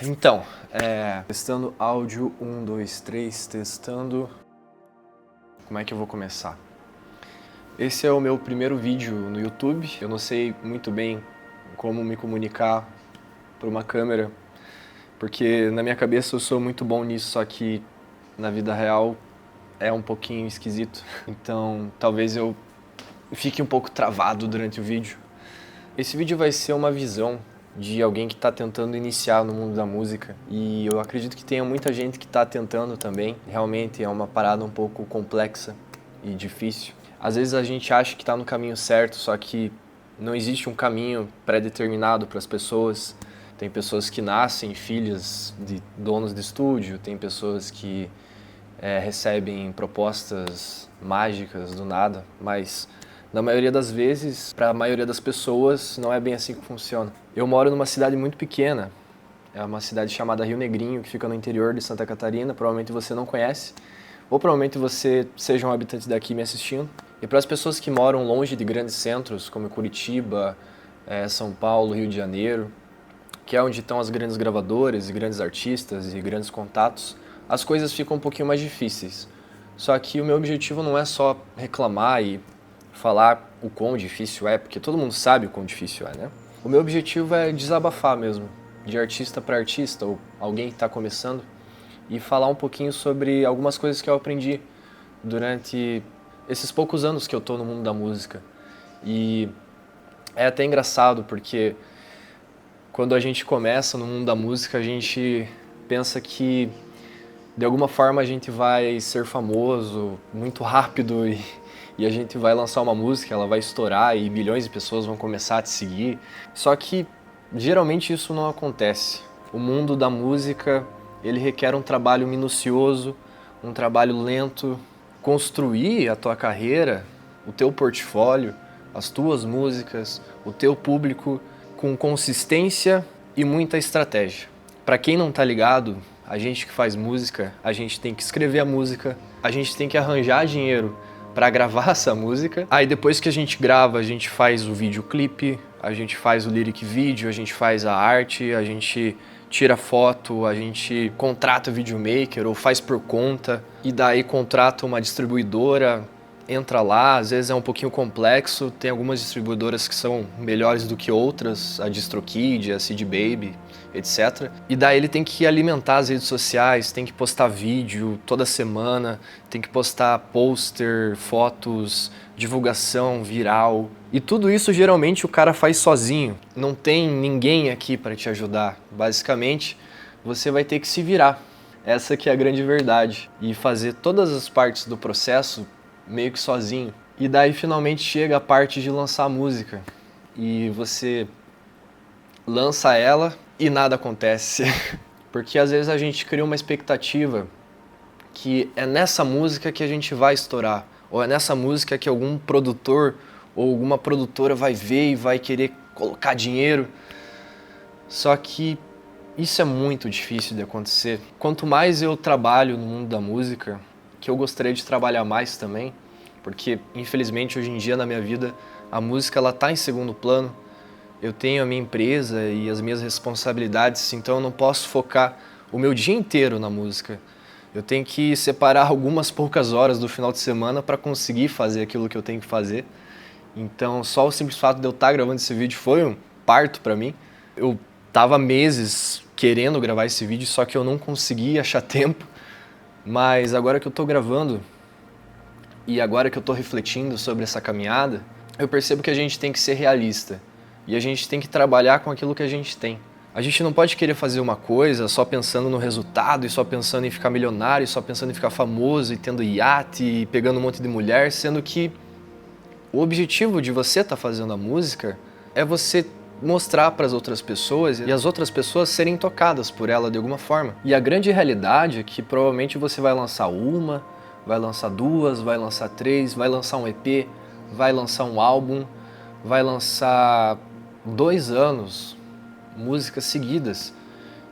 Então, testando áudio, 1, 2, 3, testando. Como é que eu vou começar? Esse é o meu primeiro vídeo no YouTube. Eu não sei muito bem como me comunicar por uma câmera, porque na minha cabeça eu sou muito bom nisso, só que na vida real é um pouquinho esquisito. Então, talvez eu fique um pouco travado durante o vídeo. Esse vídeo vai ser uma visão de alguém que está tentando iniciar no mundo da música, e eu acredito que tenha muita gente que está tentando também. Realmente é uma parada um pouco complexa e difícil. Às vezes a gente acha que está no caminho certo, só que não existe um caminho pré-determinado para as pessoas. Tem pessoas que nascem filhas de donos de estúdio, tem pessoas que recebem propostas mágicas do nada, mas na maioria das vezes, para a maioria das pessoas, não é bem assim que funciona. Eu moro numa cidade muito pequena, é uma cidade chamada Rio Negrinho, que fica no interior de Santa Catarina. Provavelmente você não conhece, ou provavelmente você seja um habitante daqui me assistindo. E para as pessoas que moram longe de grandes centros, como Curitiba, São Paulo, Rio de Janeiro, que é onde estão as grandes gravadoras e grandes artistas e grandes contatos, as coisas ficam um pouquinho mais difíceis. Só que o meu objetivo não é só reclamar e falar o quão difícil é, porque todo mundo sabe o quão difícil é, né? O meu objetivo é desabafar mesmo, de artista para artista, ou alguém que está começando, e falar um pouquinho sobre algumas coisas que eu aprendi durante esses poucos anos que eu tô no mundo da música. E é até engraçado, porque quando a gente começa no mundo da música, a gente pensa que de alguma forma a gente vai ser famoso muito rápido e a gente vai lançar uma música, ela vai estourar e milhões de pessoas vão começar a te seguir. Só que geralmente isso não acontece. O mundo da música, ele requer um trabalho minucioso, um trabalho lento. Construir a tua carreira, o teu portfólio, as tuas músicas, o teu público, com consistência e muita estratégia. Para quem não tá ligado, a gente que faz música, a gente tem que escrever a música, a gente tem que arranjar dinheiro para gravar essa música. Aí depois que a gente grava, a gente faz o videoclipe, a gente faz o lyric video, a gente faz a arte, a gente tira foto, a gente contrata videomaker ou faz por conta, e daí contrata uma distribuidora, entra lá. Às vezes é um pouquinho complexo, tem algumas distribuidoras que são melhores do que outras, a DistroKid, a CD Baby, etc. E daí ele tem que alimentar as redes sociais, tem que postar vídeo toda semana, tem que postar pôster, fotos, divulgação viral. E tudo isso geralmente o cara faz sozinho, não tem ninguém aqui para te ajudar. Basicamente, você vai ter que se virar. Essa que é a grande verdade. E fazer todas as partes do processo meio que sozinho. E daí finalmente chega a parte de lançar a música. E você lança ela e nada acontece. Porque às vezes a gente cria uma expectativa que é nessa música que a gente vai estourar. Ou é nessa música que algum produtor ou alguma produtora vai ver e vai querer colocar dinheiro. Só que isso é muito difícil de acontecer. Quanto mais eu trabalho no mundo da música, que eu gostaria de trabalhar mais também, porque infelizmente hoje em dia na minha vida a música ela tá em segundo plano. Eu tenho a minha empresa e as minhas responsabilidades, então eu não posso focar o meu dia inteiro na música. Eu tenho que separar algumas poucas horas do final de semana para conseguir fazer aquilo que eu tenho que fazer. Então só o simples fato de eu estar gravando esse vídeo foi um parto para mim. Eu tava meses querendo gravar esse vídeo, só que eu não conseguia achar tempo. Mas agora que eu tô gravando e agora que eu tô refletindo sobre essa caminhada, eu percebo que a gente tem que ser realista e a gente tem que trabalhar com aquilo que a gente tem. A gente não pode querer fazer uma coisa só pensando no resultado e só pensando em ficar milionário, só pensando em ficar famoso e tendo iate e pegando um monte de mulher, sendo que o objetivo de você estar fazendo a música é você mostrar para as outras pessoas e as outras pessoas serem tocadas por ela de alguma forma. E a grande realidade é que provavelmente você vai lançar uma, vai lançar duas, vai lançar três, vai lançar um EP, vai lançar um álbum, vai lançar 2 anos, músicas seguidas.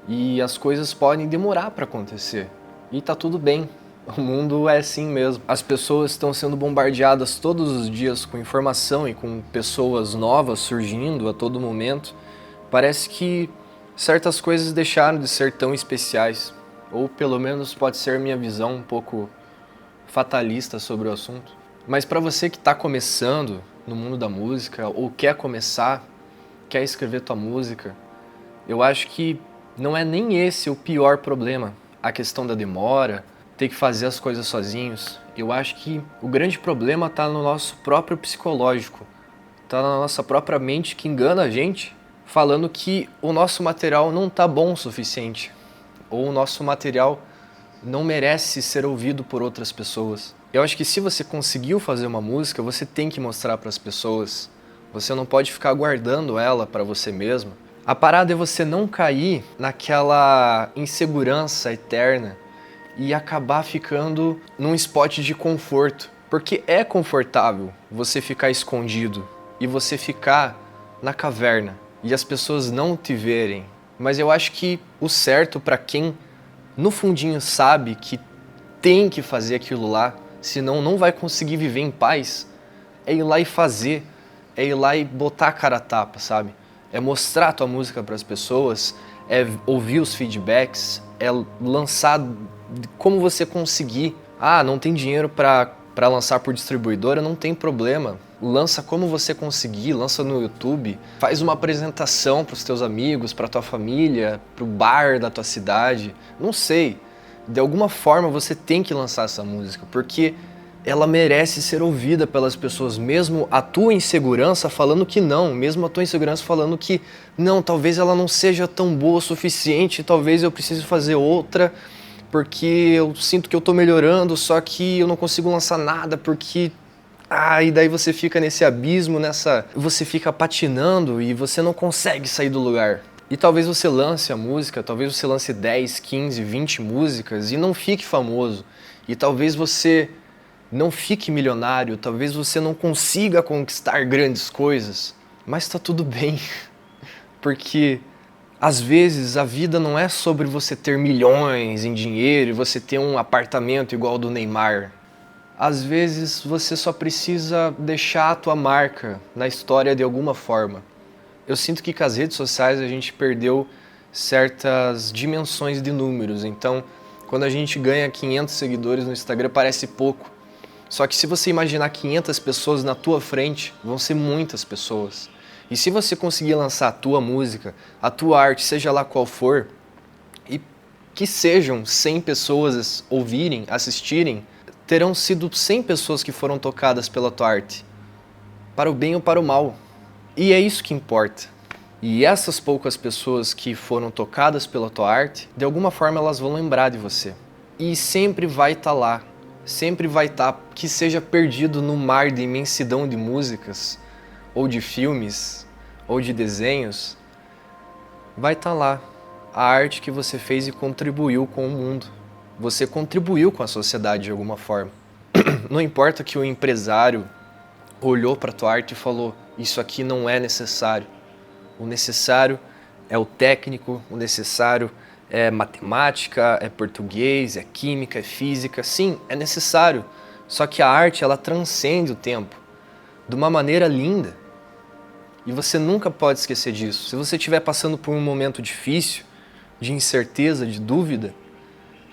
E as coisas podem demorar para acontecer. E tá tudo bem. O mundo é assim mesmo. As pessoas estão sendo bombardeadas todos os dias com informação e com pessoas novas surgindo a todo momento. Parece que certas coisas deixaram de ser tão especiais, ou pelo menos pode ser minha visão um pouco fatalista sobre o assunto. Mas para você que está começando no mundo da música, ou quer começar, quer escrever tua música, eu acho que não é nem esse o pior problema, a questão da demora, ter que fazer as coisas sozinhos. Eu acho que o grande problema está no nosso próprio psicológico, está na nossa própria mente que engana a gente, falando que o nosso material não está bom o suficiente, ou o nosso material não merece ser ouvido por outras pessoas. Eu acho que se você conseguiu fazer uma música, você tem que mostrar para as pessoas. Você não pode ficar guardando ela para você mesmo. A parada é você não cair naquela insegurança eterna e acabar ficando num spot de conforto. Porque é confortável você ficar escondido e você ficar na caverna e as pessoas não te verem. Mas eu acho que o certo para quem no fundinho sabe que tem que fazer aquilo lá, senão não vai conseguir viver em paz, é ir lá e fazer, é ir lá e botar a cara a tapa, sabe? É mostrar a tua música para as pessoas, é ouvir os feedbacks, é lançar como você conseguir. Ah, não tem dinheiro para lançar por distribuidora, não tem problema. Lança como você conseguir, lança no YouTube, faz uma apresentação para os teus amigos, para tua família, para o bar da tua cidade, não sei. De alguma forma você tem que lançar essa música, porque ela merece ser ouvida pelas pessoas, mesmo a tua insegurança falando que não, mesmo a tua insegurança falando que não, talvez ela não seja tão boa o suficiente, talvez eu precise fazer outra, porque eu sinto que eu tô melhorando, só que eu não consigo lançar nada, porque... e daí você fica nesse abismo, você fica patinando e você não consegue sair do lugar. E talvez você lance a música, talvez você lance 10, 15, 20 músicas e não fique famoso. E talvez você não fique milionário, talvez você não consiga conquistar grandes coisas. Mas tá tudo bem, porque às vezes a vida não é sobre você ter milhões em dinheiro e você ter um apartamento igual ao do Neymar. Às vezes você só precisa deixar a tua marca na história de alguma forma. Eu sinto que com as redes sociais a gente perdeu certas dimensões de números. Então, quando a gente ganha 500 seguidores no Instagram, parece pouco. Só que se você imaginar 500 pessoas na tua frente, vão ser muitas pessoas. E se você conseguir lançar a tua música, a tua arte, seja lá qual for, e que sejam 100 pessoas ouvirem, assistirem, terão sido 100 pessoas que foram tocadas pela tua arte, para o bem ou para o mal. E é isso que importa. E essas poucas pessoas que foram tocadas pela tua arte, de alguma forma elas vão lembrar de você. E sempre vai estar lá, sempre vai estar, que seja perdido no mar de imensidão de músicas, ou de filmes, ou de desenhos, vai estar lá a arte que você fez e contribuiu com o mundo. Você contribuiu com a sociedade de alguma forma. Não importa que o empresário olhou para a tua arte e falou: isso aqui não é necessário. O necessário é o técnico, o necessário é matemática, é português, é química, é física. Sim, é necessário. Só que a arte, ela transcende o tempo de uma maneira linda. E você nunca pode esquecer disso. Se você estiver passando por um momento difícil, de incerteza, de dúvida,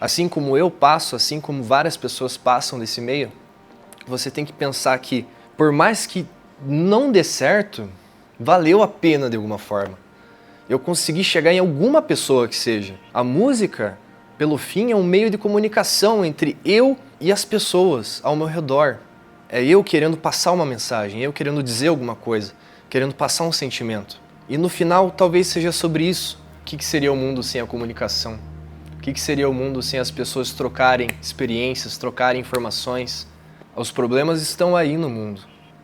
assim como eu passo, assim como várias pessoas passam desse meio, você tem que pensar que, por mais que não dê certo, valeu a pena de alguma forma. Eu consegui chegar em alguma pessoa que seja. A música, pelo fim, é um meio de comunicação entre eu e as pessoas ao meu redor. É eu querendo passar uma mensagem, eu querendo dizer alguma coisa, querendo passar um sentimento. E no final, talvez seja sobre isso. O que seria o mundo sem a comunicação? O que seria o mundo sem as pessoas trocarem experiências, trocarem informações? Os problemas estão aí no mundo.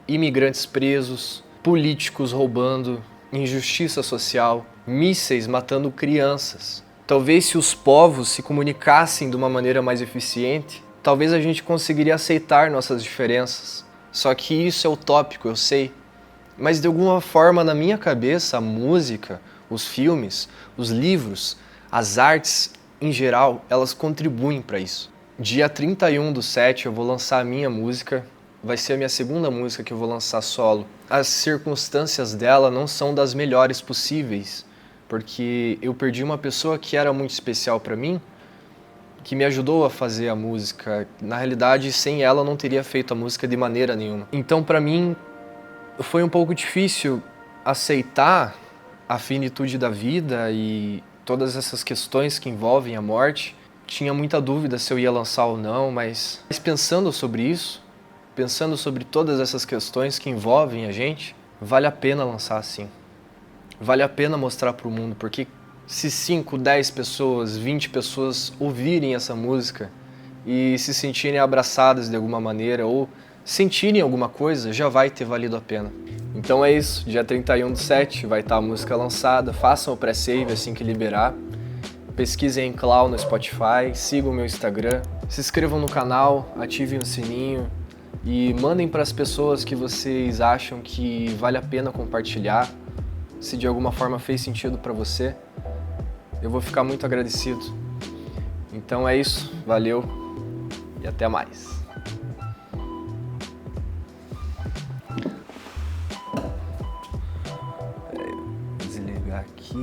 Imigrantes presos, políticos roubando, injustiça social, mísseis matando crianças. Talvez se os povos se comunicassem de uma maneira mais eficiente, talvez a gente conseguiria aceitar nossas diferenças. Só que isso é utópico, eu sei. Mas de alguma forma, na minha cabeça, a música, os filmes, os livros, as artes em geral, elas contribuem para isso. Dia 31/7 eu vou lançar a minha música, vai ser a minha segunda música que eu vou lançar solo. As circunstâncias dela não são das melhores possíveis, porque eu perdi uma pessoa que era muito especial para mim, que me ajudou a fazer a música. Na realidade, sem ela eu não teria feito a música de maneira nenhuma. Então, para mim, foi um pouco difícil aceitar a finitude da vida e todas essas questões que envolvem a morte. Tinha muita dúvida se eu ia lançar ou não, mas pensando sobre isso, pensando sobre todas essas questões que envolvem a gente, vale a pena lançar assim. Vale a pena mostrar para o mundo, porque se 5, 10 pessoas, 20 pessoas ouvirem essa música e se sentirem abraçadas de alguma maneira ou sentirem alguma coisa, já vai ter valido a pena. Então é isso, dia 31/7 vai estar a música lançada, façam o pré-save assim que liberar, pesquisem em Clau no Spotify, sigam o meu Instagram, se inscrevam no canal, ativem o sininho e mandem para as pessoas que vocês acham que vale a pena compartilhar, se de alguma forma fez sentido para você. Eu vou ficar muito agradecido. Então é isso, valeu e até mais. Peraí, vou desligar aqui.